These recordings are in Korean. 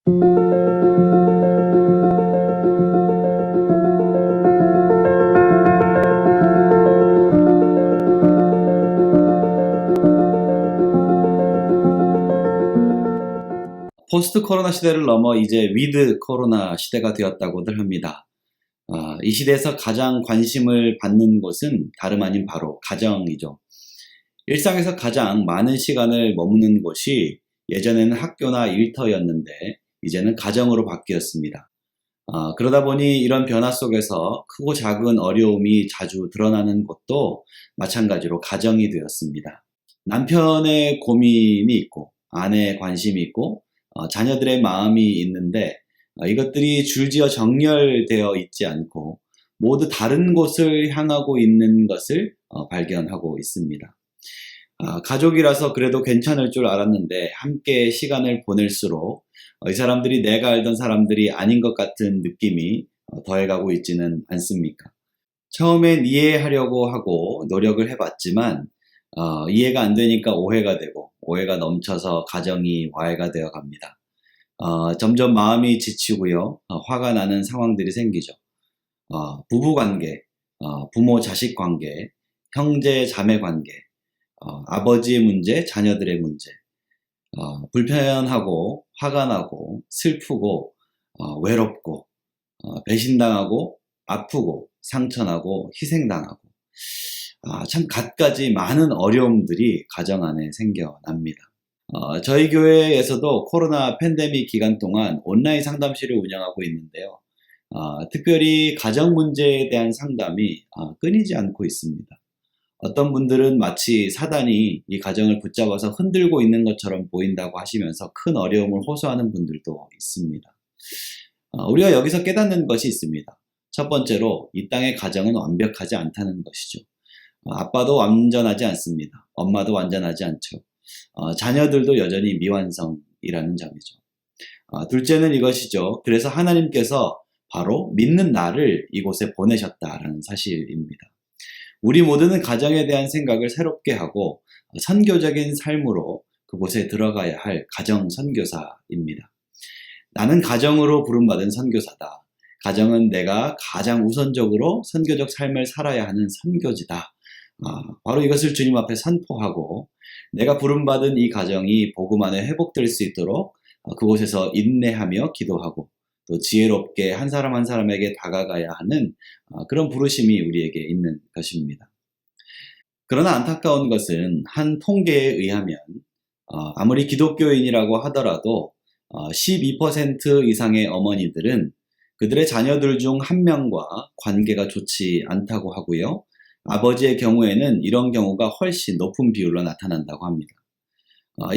포스트 코로나 시대를 넘어 이제 위드 코로나 시대가 되었다고들 합니다. 이 시대에서 가장 관심을 받는 곳은 다름 아닌 바로 가정이죠. 일상에서 가장 많은 시간을 머무는 곳이 예전에는 학교나 일터였는데 이제는 가정으로 바뀌었습니다. 그러다 보니 이런 변화 속에서 크고 작은 어려움이 자주 드러나는 곳도 마찬가지로 가정이 되었습니다. 남편의 고민이 있고 아내의 관심이 있고 자녀들의 마음이 있는데 이것들이 줄지어 정렬되어 있지 않고 모두 다른 곳을 향하고 있는 것을 발견하고 있습니다. 가족이라서 그래도 괜찮을 줄 알았는데 함께 시간을 보낼수록 이 사람들이 내가 알던 사람들이 아닌 것 같은 느낌이 더해가고 있지는 않습니까? 처음엔 이해하려고 하고 노력을 해봤지만 이해가 안 되니까 오해가 되고 오해가 넘쳐서 가정이 와해가 되어 갑니다. 점점 마음이 지치고요. 화가 나는 상황들이 생기죠. 부부 관계, 부모 자식 관계, 형제 자매 관계, 아버지의 문제, 자녀들의 문제, 불편하고 화가 나고 슬프고 외롭고 배신당하고 아프고 상처나고 희생당하고 참 갖가지 많은 어려움들이 가정 안에 생겨납니다. 저희 교회에서도 코로나 팬데믹 기간 동안 온라인 상담실을 운영하고 있는데요. 특별히 가정 문제에 대한 상담이 끊이지 않고 있습니다. 어떤 분들은 마치 사단이 이 가정을 붙잡아서 흔들고 있는 것처럼 보인다고 하시면서 큰 어려움을 호소하는 분들도 있습니다. 우리가 여기서 깨닫는 것이 있습니다. 첫 번째로 이 땅의 가정은 완벽하지 않다는 것이죠. 아빠도 완전하지 않습니다. 엄마도 완전하지 않죠. 자녀들도 여전히 미완성이라는 점이죠. 둘째는 이것이죠. 그래서 하나님께서 바로 믿는 나를 이곳에 보내셨다라는 사실입니다. 우리 모두는 가정에 대한 생각을 새롭게 하고 선교적인 삶으로 그곳에 들어가야 할 가정 선교사입니다. 나는 가정으로 부름받은 선교사다. 가정은 내가 가장 우선적으로 선교적 삶을 살아야 하는 선교지다. 바로 이것을 주님 앞에 선포하고 내가 부름받은 이 가정이 복음 안에 회복될 수 있도록 그곳에서 인내하며 기도하고 또 지혜롭게 한 사람 한 사람에게 다가가야 하는 그런 부르심이 우리에게 있는 것입니다. 그러나 안타까운 것은 한 통계에 의하면 아무리 기독교인이라고 하더라도 12% 이상의 어머니들은 그들의 자녀들 중 한 명과 관계가 좋지 않다고 하고요. 아버지의 경우에는 이런 경우가 훨씬 높은 비율로 나타난다고 합니다.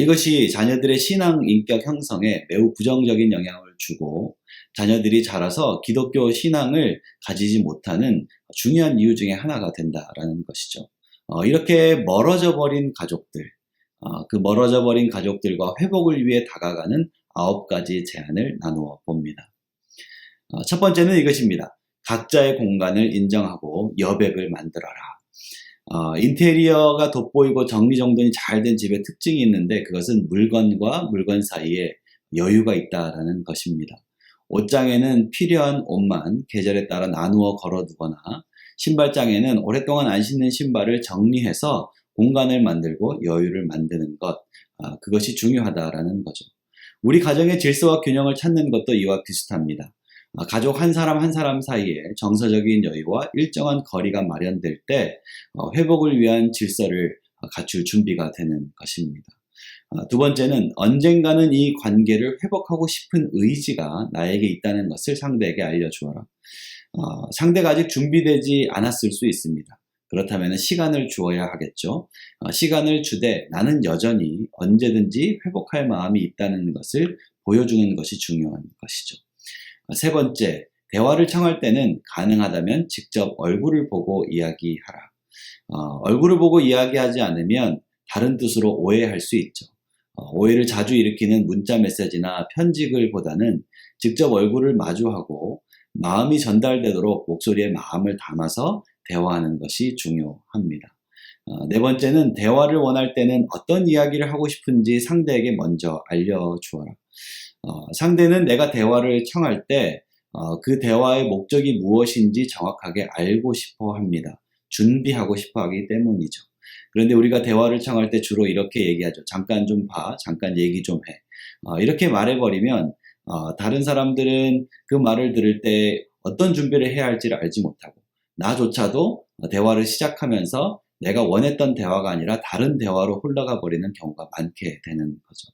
이것이 자녀들의 신앙 인격 형성에 매우 부정적인 영향을 주고 자녀들이 자라서 기독교 신앙을 가지지 못하는 중요한 이유 중에 하나가 된다라는 것이죠. 이렇게 멀어져 버린 가족들, 그 멀어져 버린 가족들과 회복을 위해 다가가는 9가지 제안을 나누어 봅니다. 첫 번째는 이것입니다. 각자의 공간을 인정하고 여백을 만들어라. 인테리어가 돋보이고 정리정돈이 잘 된 집의 특징이 있는데 그것은 물건과 물건 사이에 여유가 있다라는 것입니다. 옷장에는 필요한 옷만 계절에 따라 나누어 걸어두거나 신발장에는 오랫동안 안 신는 신발을 정리해서 공간을 만들고 여유를 만드는 것, 그것이 중요하다라는 거죠. 우리 가정의 질서와 균형을 찾는 것도 이와 비슷합니다. 가족 한 사람 한 사람 사이에 정서적인 여유와 일정한 거리가 마련될 때 회복을 위한 질서를 갖출 준비가 되는 것입니다. 두 번째는 언젠가는 이 관계를 회복하고 싶은 의지가 나에게 있다는 것을 상대에게 알려주어라. 상대가 아직 준비되지 않았을 수 있습니다. 그렇다면 시간을 주어야 하겠죠. 시간을 주되 나는 여전히 언제든지 회복할 마음이 있다는 것을 보여주는 것이 중요한 것이죠. 세 번째, 대화를 청할 때는 가능하다면 직접 얼굴을 보고 이야기하라. 얼굴을 보고 이야기하지 않으면 다른 뜻으로 오해할 수 있죠. 오해를 자주 일으키는 문자 메시지나 편지글보다는 직접 얼굴을 마주하고 마음이 전달되도록 목소리에 마음을 담아서 대화하는 것이 중요합니다. 네 번째는 대화를 원할 때는 어떤 이야기를 하고 싶은지 상대에게 먼저 알려주어라. 상대는 내가 대화를 청할 때 그 대화의 목적이 무엇인지 정확하게 알고 싶어 합니다. 준비하고 싶어 하기 때문이죠. 그런데 우리가 대화를 청할 때 주로 이렇게 얘기하죠. 잠깐 좀 봐, 잠깐 얘기 좀 해. 이렇게 말해버리면 다른 사람들은 그 말을 들을 때 어떤 준비를 해야 할지를 알지 못하고 나조차도 대화를 시작하면서 내가 원했던 대화가 아니라 다른 대화로 흘러가 버리는 경우가 많게 되는 거죠.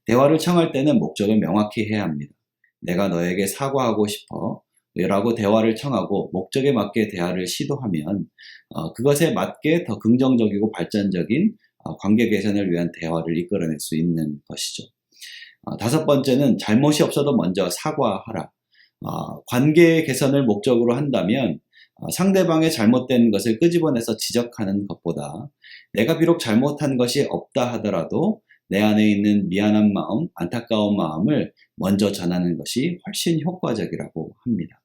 대화를 청할 때는 목적을 명확히 해야 합니다. 내가 너에게 사과하고 싶어 라고 대화를 청하고 목적에 맞게 대화를 시도하면 그것에 맞게 더 긍정적이고 발전적인 관계 개선을 위한 대화를 이끌어낼 수 있는 것이죠. 다섯 번째는 잘못이 없어도 먼저 사과하라. 관계 개선을 목적으로 한다면 상대방의 잘못된 것을 끄집어내서 지적하는 것보다 내가 비록 잘못한 것이 없다 하더라도 내 안에 있는 미안한 마음, 안타까운 마음을 먼저 전하는 것이 훨씬 효과적이라고 합니다.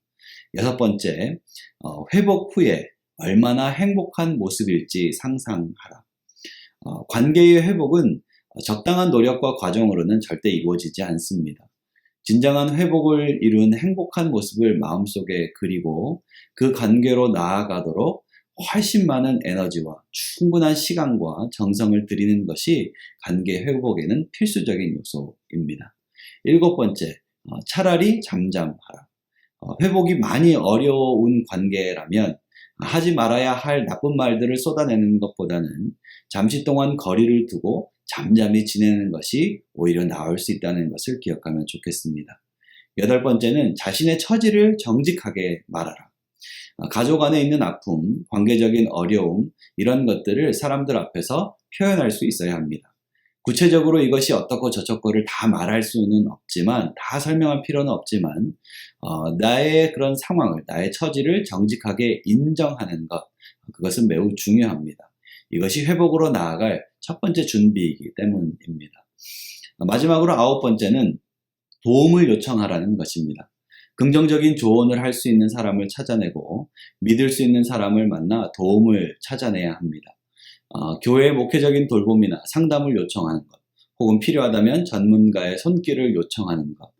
여섯 번째, 회복 후에 얼마나 행복한 모습일지 상상하라. 관계의 회복은 적당한 노력과 과정으로는 절대 이루어지지 않습니다. 진정한 회복을 이룬 행복한 모습을 마음속에 그리고 그 관계로 나아가도록 훨씬 많은 에너지와 충분한 시간과 정성을 들이는 것이 관계 회복에는 필수적인 요소입니다. 일곱 번째, 차라리 잠잠하라. 회복이 많이 어려운 관계라면 하지 말아야 할 나쁜 말들을 쏟아내는 것보다는 잠시 동안 거리를 두고 잠잠히 지내는 것이 오히려 나을 수 있다는 것을 기억하면 좋겠습니다. 여덟 번째는 자신의 처지를 정직하게 말하라. 가족 안에 있는 아픔, 관계적인 어려움, 이런 것들을 사람들 앞에서 표현할 수 있어야 합니다. 구체적으로 이것이 어떻고 저쩌고를 다 말할 수는 없지만, 다 설명할 필요는 없지만, 나의 그런 상황을, 나의 처지를 정직하게 인정하는 것, 그것은 매우 중요합니다. 이것이 회복으로 나아갈 첫 번째 준비이기 때문입니다. 마지막으로 아홉 번째는 도움을 요청하라는 것입니다. 긍정적인 조언을 할 수 있는 사람을 찾아내고 믿을 수 있는 사람을 만나 도움을 찾아내야 합니다. 교회의 목회적인 돌봄이나 상담을 요청하는 것, 혹은 필요하다면 전문가의 손길을 요청하는 것,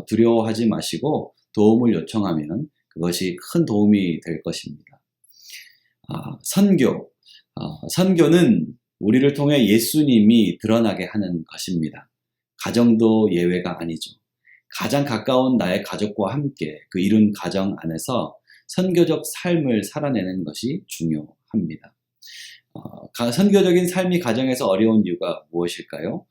두려워하지 마시고 도움을 요청하면 그것이 큰 도움이 될 것입니다. 선교. 선교는 우리를 통해 예수님이 드러나게 하는 것입니다. 가정도 예외가 아니죠. 가장 가까운 나의 가족과 함께 그 이룬 가정 안에서 선교적 삶을 살아내는 것이 중요합니다. 선교적인 삶이 가정에서 어려운 이유가 무엇일까요?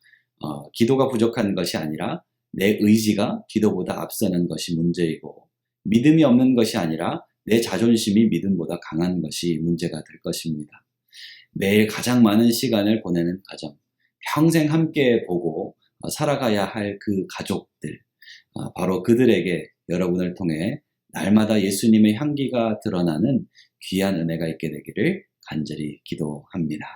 기도가 부족한 것이 아니라 내 의지가 기도보다 앞서는 것이 문제이고, 믿음이 없는 것이 아니라 내 자존심이 믿음보다 강한 것이 문제가 될 것입니다. 매일 가장 많은 시간을 보내는 가정, 평생 함께 보고 살아가야 할 그 가족들, 바로 그들에게 여러분을 통해 날마다 예수님의 향기가 드러나는 귀한 은혜가 있게 되기를 간절히 기도합니다.